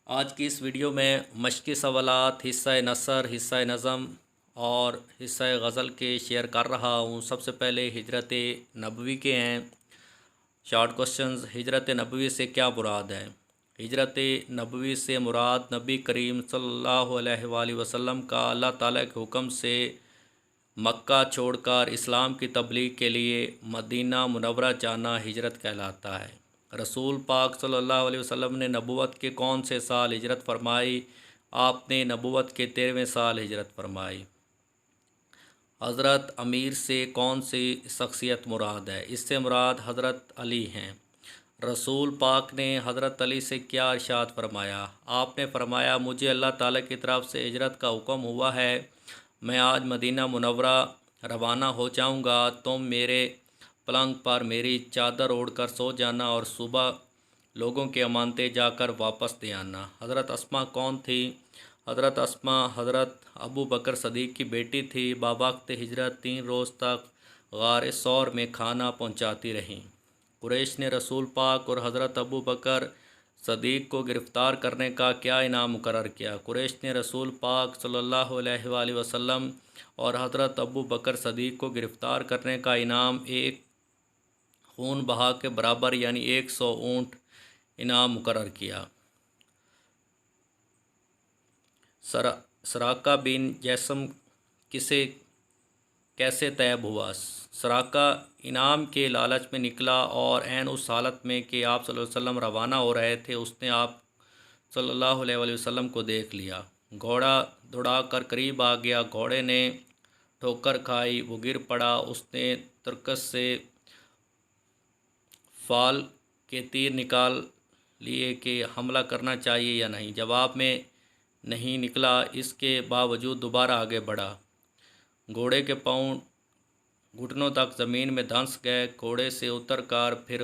आज की इस वीडियो में मशक़ी सवालात हिस्सा नसर, हिस्सा नज़म और हिस्सा गज़ल के शेयर कर रहा हूँ। सबसे पहले हिजरत नबवी के हैं। Short questions. हिजरत नबवी से क्या मुराद है? हिजरत नबवी से मुराद नबी करीम सल्लल्लाहु अलैहि वसल्लम का अल्लाह ताला के हुक्म से मक्का छोड़कर इस्लाम की तबलीग के लिए मदीना मुनव्वरा जाना हिजरत कहलाता है। रसूल पाक सल्लल्लाहु अलैहि वसल्लम ने नबूवत के कौन से साल हिजरत फरमाई? आपने नबूवत के 13वें साल हिजरत फरमाई। हज़रत अमीर से कौन सी शख्सियत मुराद है? इससे मुराद हज़रत अली हैं। रसूल पाक ने हज़रत अली से क्या इरशाद फरमाया? आपने फरमाया, मुझे अल्लाह ताला की तरफ से हिजरत का हुक्म हुआ है। मैं आज मदीना मुनव्वरा रवाना हो जाऊंगा। तुम मेरे पलंग पर मेरी चादर ओढ़कर सो जाना और सुबह लोगों के अमानते जाकर वापस दे आना। हज़रत अस्मा कौन थी? हज़रत अस्मा हज़रत अबू बकर सदीक़ की बेटी थी। बावक्त हिजरत 3 रोज़ तक गार सौर में खाना पहुंचाती रहीं। कुरैश ने रसूल पाक और हज़रत अबू बकर सदीक़ को गिरफ़्तार करने का क्या इनाम मुकर्रर किया? कुरैश ने रसूल पाक सल्लल्लाहु अलैहि वसल्लम और हज़रत अबू बकर सदीक़ को गिरफ़्तार करने का इनाम एक खून बहा के बराबर यानी 100 ऊँट इनाम मुकर्रर किया। सराका बिन जैसम किसे कैसे तैब हुआ? सराका इनाम के लालच में निकला और ऐन उस हालत में कि आप सल्लल्लाहु अलैहि वसल्लम रवाना हो रहे थे, उसने आप सल्लल्लाहु अलैहि वसल्लम को देख लिया। घोड़ा दौड़ाकर करीब आ गया। घोड़े ने ठोकर खाई, वो गिर पड़ा। उसने तरकस से फाल के तीर निकाल लिए कि हमला करना चाहिए या नहीं। जवाब में नहीं निकला। इसके बावजूद दोबारा आगे बढ़ा। घोड़े के पाँव घुटनों तक ज़मीन में धंस गए। घोड़े से उतरकर फिर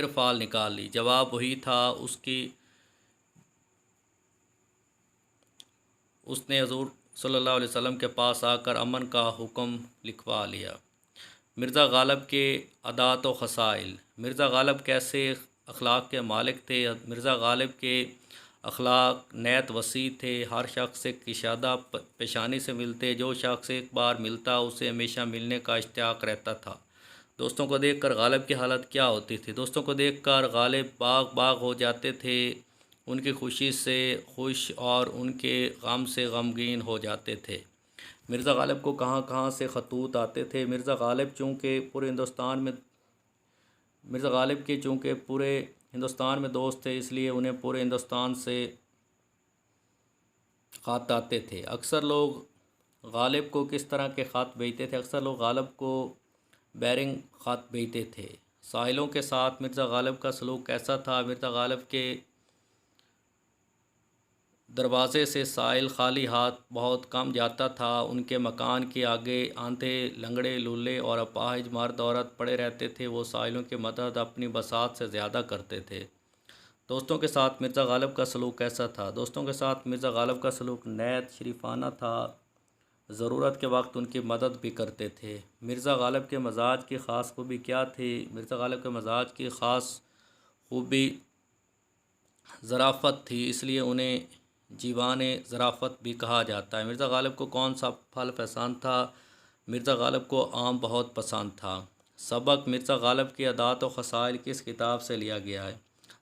फाल निकाल ली। जवाब वही था। उसने हुज़ूर सल्लल्लाहु अलैहि वसल्लम के पास आकर अमन का हुक्म लिखवा लिया। मिर्ज़ा गालिब के अदात व ख़साइल। मिर्ज़ा गालिब कैसे अखलाक के मालिक थे? मिर्ज़ा गालिब के अखलाक नहायत वसी थे। हर शख्स से किशादा पेशानी से मिलते। जो शख्स एक बार मिलता उसे हमेशा मिलने का इश्तियाक रहता था। दोस्तों को देखकर गालिब की हालत क्या होती थी? दोस्तों को देखकर गालिब बाग बाग हो जाते थे। उनकी खुशी से खुश और उनके गम से गमगीन हो जाते थे। मिर्ज़ा गालिब को कहाँ कहाँ से ख़तूत आते थे? मिर्ज़ा गालिब चूँकि पूरे हिंदुस्तान में दोस्त थे, इसलिए उन्हें पूरे हिंदुस्तान से ख़त आते थे। अक्सर लोग गालिब को किस तरह के ख़त भेजते थे? अक्सर लोग गालिब को बैरिंग ख़त भेजते थे। साहिलों के साथ मिर्ज़ा गालिब का सलूक कैसा था? मिर्ज़ा गालिब के दरवाज़े से साहिल खाली हाथ बहुत कम जाता था। उनके मकान के आगे आंधे, लंगड़े, लूले और अपाहिज मर्द औरत पड़े रहते थे। वो साहिलों की मदद अपनी बसात से ज़्यादा करते थे। दोस्तों के साथ मिर्ज़ा गालिब का सलूक कैसा था? दोस्तों के साथ मिर्ज़ा गालिब का सलूक नहायत शरीफाना था। ज़रूरत के वक्त उनकी मदद भी करते थे। मिर्ज़ा गालिब के मजाज की ख़ास खूबी क्या थी? मिर्ज़ा गालिब के मजाज की ख़ास खूबी ज़राफ़त थी, इसलिए उन्हें जीवाने ज़राफ़त भी कहा जाता है। मिर्ज़ा गालिब को कौन सा फल पसंद था? मिर्ज़ा गालिब को आम बहुत पसंद था। सबक मिर्ज़ा गालिब की अदात व ख़साइल किस किताब से लिया गया है?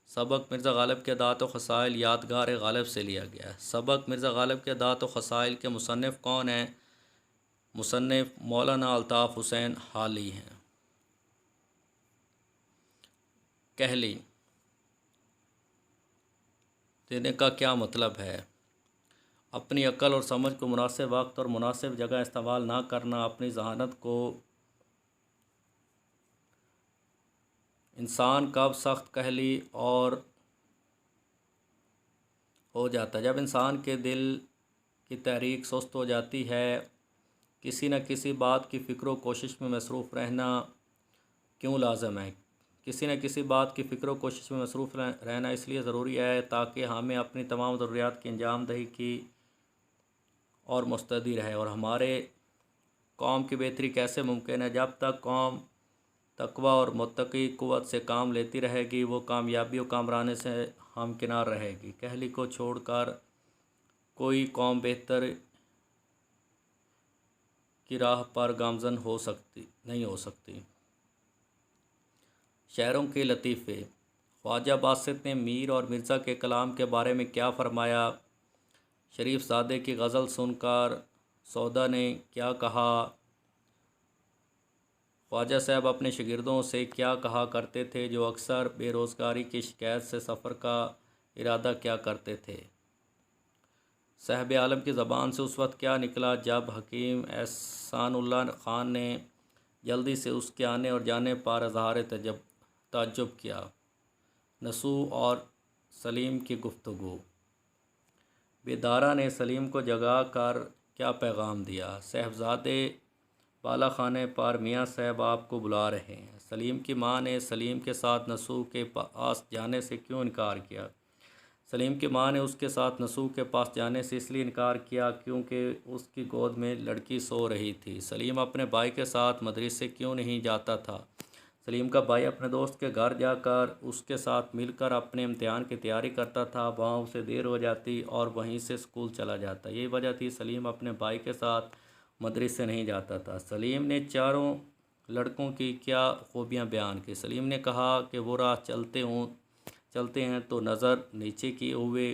सबक मिर्ज़ा गालिब के अदात व ख़साइल यादगार गालिब से लिया गया है। सबक मिर्ज़ा गालिब के अदात व ख़साइल के मुसन्निफ़ कौन हैं? मुसन्निफ़ मौलाना अल्ताफ़ हुसैन हाली हैं। कहली देने का क्या मतलब है? अपनी अक्ल और समझ को मुनासिब वक्त और मुनासिब जगह इस्तेमाल ना करना। अपनी जहानत को इंसान कब सख्त कहली और हो जाता है? जब इंसान के दिल की तहरीक सुस्त हो जाती है। किसी न किसी बात की फ़िक्र व कोशिश में मसरूफ़ रहना क्यों लाज़िम है? किसी न किसी बात की फ़िक्र व कोशिश में मसरूफ़ रहना इसलिए ज़रूरी है ताकि हमें अपनी तमाम ज़रूरियात की अंजाम दही की और मुस्तैदी रहे। और हमारे कौम की बेहतरी कैसे मुमकिन है? जब तक कौम तकवा और मुत्तकी क़ुव्वत से काम लेती रहेगी, वो कामयाबी और कामरानी से हमकिनार रहेगी। कहली को छोड़कर कोई कौम बेहतर की राह पर गामजन नहीं हो सकती। शायरों के लतीफ़े। ख्वाजा बासित ने मीर और मिर्ज़ा के कलाम के बारे में क्या फ़रमाया? शरीफ ज़ादे की गज़ल सुनकर सौदा ने क्या कहा? ख्वाजा साहब अपने शागिर्दों से क्या कहा करते थे जो अक्सर बेरोज़गारी की शिकायत से सफ़र का इरादा क्या करते थे? साहिब आलम की ज़बान से उस वक्त क्या निकला जब हकीम एहसानुल्लाह ख़ान ने जल्दी से उसके आने और जाने पर इज़हार ताज्जुब किया? नसू और सलीम की गुफ्तगू। बेदारा ने सलीम को जगा कर क्या पैगाम दिया? साहबजादे बाला खाने पर मियाँ साहब आपको बुला रहे हैं। सलीम की माँ ने सलीम के साथ नसू के पास जाने से क्यों इनकार किया? सलीम की माँ ने उसके साथ नसू के पास जाने से इसलिए इनकार किया क्योंकि उसकी गोद में लड़की सो रही थी। सलीम अपने भाई के साथ मदरसे क्यों नहीं जाता था? सलीम का भाई अपने दोस्त के घर जाकर उसके साथ मिलकर अपने इम्तिहान की तैयारी करता था। वहाँ उसे देर हो जाती और वहीं से स्कूल चला जाता। यही वजह थी सलीम अपने भाई के साथ मदरसे नहीं जाता था। सलीम ने चारों लड़कों की क्या खूबियाँ बयान की? सलीम ने कहा कि वो राह चलते हैं तो नज़र नीचे किए हुए,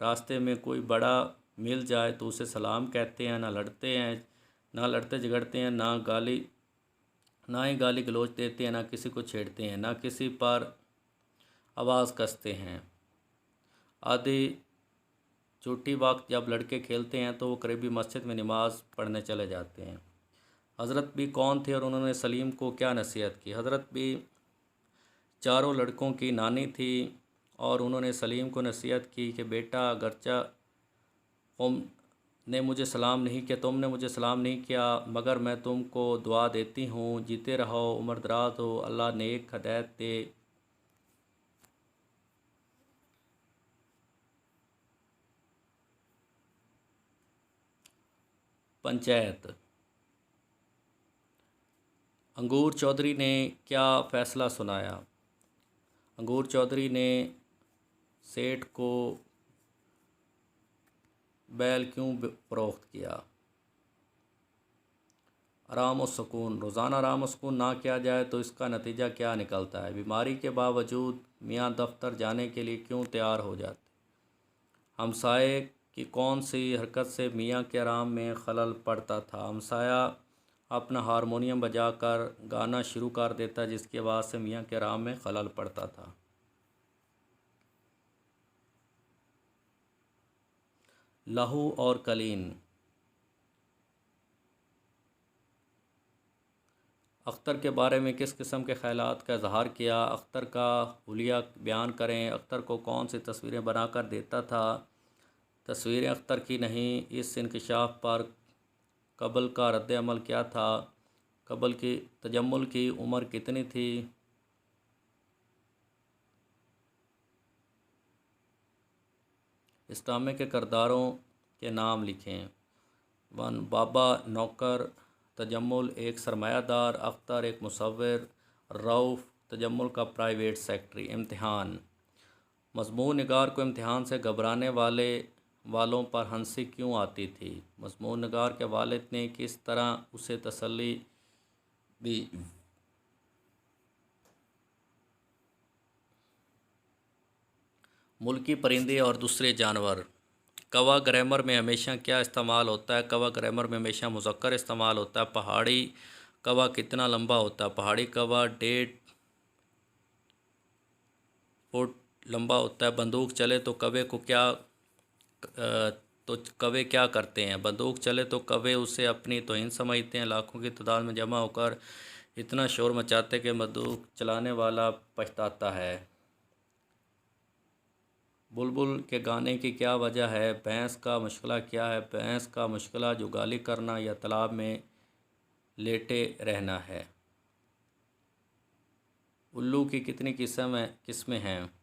रास्ते में कोई बड़ा मिल जाए तो उसे सलाम कहते हैं, ना लड़ते झगड़ते हैं, ना ही गाली गलौज देते हैं, ना किसी को छेड़ते हैं, ना किसी पर आवाज़ कसते हैं। आधे छुट्टी वक्त जब लड़के खेलते हैं तो वो करीबी मस्जिद में नमाज़ पढ़ने चले जाते हैं। हज़रत भी कौन थे और उन्होंने सलीम को क्या नसीहत की? हज़रत भी चारों लड़कों की नानी थी और उन्होंने सलीम को नसीहत की कि बेटा, अगरचा तुमने मुझे सलाम नहीं किया, मगर मैं तुमको दुआ देती हूँ, जीते रहो, उम्र दराज हो, अल्लाह नेक हदायत दे। पंचायत। अंगूर चौधरी ने क्या फ़ैसला सुनाया? अंगूर चौधरी ने सेठ को बैल क्यों फ़रोख्त किया? आराम और सुकून। रोज़ाना आराम और सुकून ना किया जाए तो इसका नतीजा क्या निकलता है? बीमारी के बावजूद मियाँ दफ्तर जाने के लिए क्यों तैयार हो जाते? हमसाये की कौन सी हरकत से मियाँ के आराम में खलल पड़ता था? हमसाया अपना हारमोनियम बजाकर गाना शुरू कर देता जिसकी आवाज़ से मियाँ के आराम में खलल पड़ता था। लहू और कलीन। अख्तर के बारे में किस किस्म के ख़यालात का इजहार किया? अख्तर का हुलिया बयान करें। अख्तर को कौन सी तस्वीरें बनाकर देता था? तस्वीरें अख्तर की नहीं। इस इंकशाफ पर कबल का रद्द-ए-अमल क्या था? कबल की तजम्मुल की उम्र कितनी थी? इस ड्रामे के किरदारों के नाम लिखें। 1 बाबा नौकर, तजम्मुल एक सरमायादार, अख्तर एक मुसव्विर, रऊफ़ तजम्मुल का प्राइवेट सेक्रेटरी। इम्तिहान। मज़मून निगार को इम्तिहान से घबराने वालों पर हंसी क्यों आती थी? मज़मून निगार के वालिद ने किस तरह उसे तसल्ली दी? मुल्की परिंदे और दूसरे जानवर। कवा ग्रामर में हमेशा क्या इस्तेमाल होता है? कवा ग्रामर में हमेशा मुज़क्कर इस्तेमाल होता है। पहाड़ी कवा कितना लंबा होता है? पहाड़ी कवा 1.5 फुट लंबा होता है। बंदूक चले तो कवे क्या करते हैं? बंदूक चले तो कवे उसे अपनी तौहीन समझते हैं। लाखों की तादाद में जमा होकर इतना शोर मचाते कि बंदूक चलाने वाला पछताता है। बुलबुल के गाने की क्या वजह है? भैंस का मुश्किला क्या है? भैंस का मुश्किला जुगाली करना या तालाब में लेटे रहना है। उल्लू की कितनी किस्में हैं?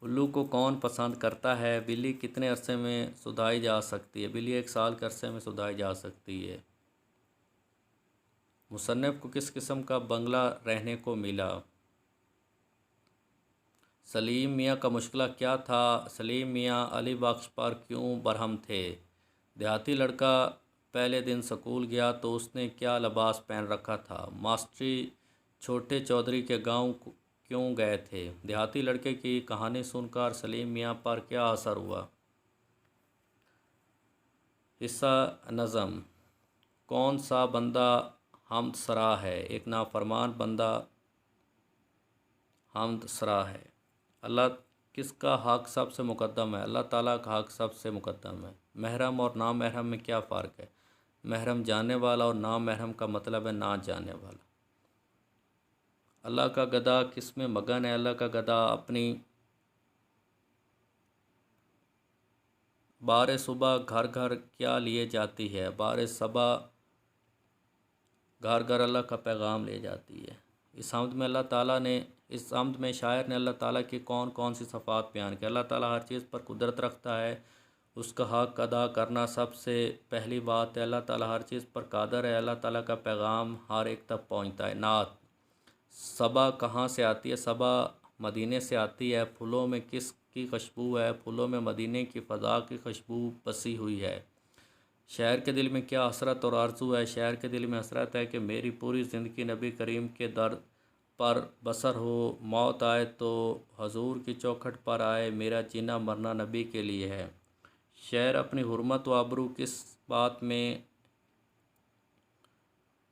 उल्लू को कौन पसंद करता है? बिल्ली कितने अरसे में सुधाई जा सकती है? बिल्ली 1 साल के अरसे में सुधाई जा सकती है। मुसन्निफ़ को किस किस्म का बंगला रहने को मिला? सलीम मियाँ का मुश्किल क्या था? सलीम मियाँ अली बख्श पर क्यों बरहम थे? देहाती लड़का पहले दिन स्कूल गया तो उसने क्या लिबास पहन रखा था? मास्टरी छोटे चौधरी के गांव क्यों गए थे? देहाती लड़के की कहानी सुनकर सलीम मियाँ पर क्या असर हुआ? हिस्सा नज़म। कौन सा बंदा हमद सरा है? एक नाफरमान बंदा हमद सरा है। अल्लाह किसका हक़ सबसे मुक़द्दम है? अल्लाह ताला का हक़ सबसे मुक़द्दम है। महरम और नामहरम में क्या फ़र्क है? महरम जानने वाला और नामहरम का मतलब है ना जानने वाला। अल्लाह का गधा किस में मगन है? अल्लाह का गधा अपनी बार सुबह घर घर क्या लिए जाती है? बार सबा घर घर अल्लाह का पैगाम ले जाती है। इस हमद में अल्लाह ताला ने इस हमद में शायर ने अल्लाह ताला की कौन कौन सी सफ़ात बयान की? अल्लाह ताला हर चीज़ पर कुदरत रखता है, उसका हक़ अदा करना सबसे पहली बात है। अल्लाह ताला हर चीज़ पर कादर है, अल्लाह ताला का पैगाम हर एक तक पहुँचता है। नात। सबा कहाँ से आती है? सबा मदीने से आती है। फूलों में किस की खुशबू है? फूलों में मदीने की फ़ज़ा की खुशबू बसी हुई है। शायर के दिल में क्या हसरत और आरज़ू है? शायर के दिल में हसरत है कि मेरी पूरी ज़िंदगी नबी करीम के दर पर बसर हो, मौत आए तो हजूर की चौखट पर आए, मेरा जीना मरना नबी के लिए है। शायर अपनी हुर्मत व आबरू किस बात में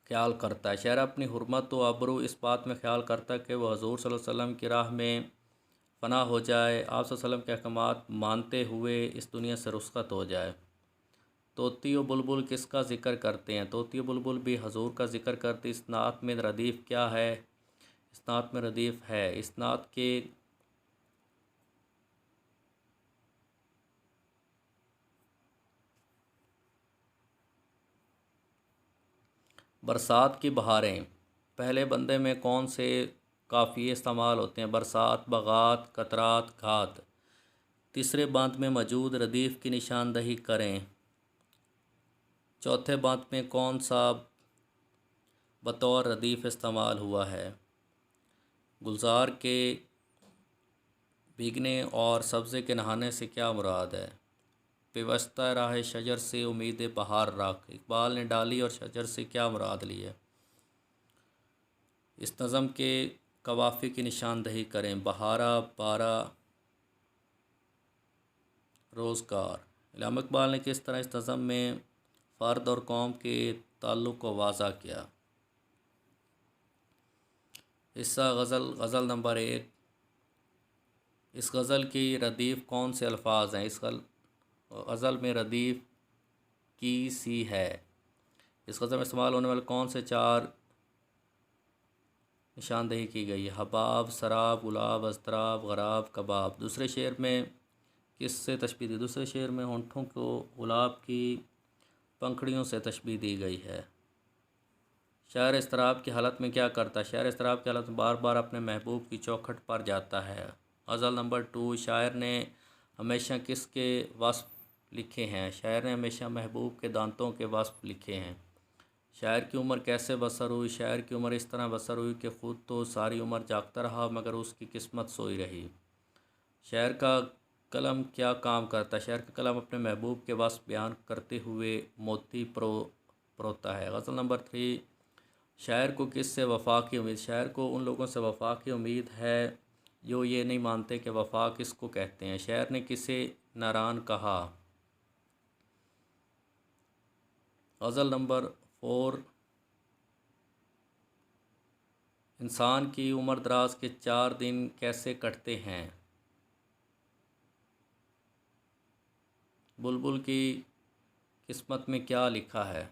ख्याल करता है? शायर अपनी हुर्मत व आबरू इस बात में ख्याल करता है कि वह हजूर सल्लल्लाहु अलैहि वसल्लम की राह में फ़ना हो जाए, आप सल्लल्लाहु अलैहि वसल्लम के अहकामात मानते हुए इस दुनिया से रुखसत हो जाए। तोती व बुलबुल किसका ज़िक्र करते हैं? तोती व बुलबुल भी हजूर का ज़िक्र करती। इस नात में रदीफ़ क्या है? इस नात में रदीफ़ है इस नात के बरसात की बहारें। पहले बंदे में कौन से काफ़िए इस्तेमाल होते हैं? बरसात, बगात, कतरात, घात। तीसरे बांत में मौजूद रदीफ़ की निशानदही करें। चौथे बांत में कौन सा बतौर रदीफ़ इस्तेमाल हुआ है? गुलजार के भीगने और सब्ज़े के नहाने से क्या मुराद है? पेवस्ता राह शजर से उम्मीद बहार रख। इकबाल ने डाली और शजर से क्या मुराद ली है? इस नज़म के कवाफ़ी की निशानदही करें। बहारा, बारा, रोज़गार। इल्हाम इकबाल ने किस तरह इस नज़म में फ़र्द और कौम के ताल्लुक़ को वाज़ा किया? हिस्सा गज़ल नंबर 1। इस गज़ल की रदीफ़ कौन से अल्फाज हैं? इस गज़ल में रदीफ़ की सी है। इस गज़ल में इस्तेमाल होने वाले कौन से 4 निशानदही की गई है? हबाब, सराब, गुलाब, अस्तराब, गराब, कबाब। दूसरे शेर में किससे तशबीह दी? दूसरे शेर में होंठों को गुलाब की पंखड़ियों से तशबीह दी गई है। शायर इस्तराब की हालत में क्या करता है? शायर इस्तराब की हालत में बार बार अपने महबूब की चौखट पर जाता है। गज़ल नंबर 2। शायर ने हमेशा किसके वस्फ़ लिखे हैं? शायर ने हमेशा महबूब के दांतों के वस्फ़ लिखे हैं। शायर की उम्र कैसे बसर हुई? शायर की उम्र इस तरह बसर हुई कि ख़ुद तो सारी उम्र जागता रहा मगर उसकी किस्मत सोई रही। शायर का कलम क्या काम करता है? शायर का कलम अपने महबूब के वस्फ़ बयान करते हुए मोती परोता है। गज़ल नंबर 3। शायर को किससे वफ़ा की उम्मीद? शायर को उन लोगों से वफ़ा की उम्मीद है जो ये नहीं मानते कि वफ़ा किसको कहते हैं। शायर ने किसे नारान कहा? गज़ल नंबर 4। इंसान की उम्र दराज के 4 दिन कैसे कटते हैं? बुलबुल की किस्मत में क्या लिखा है?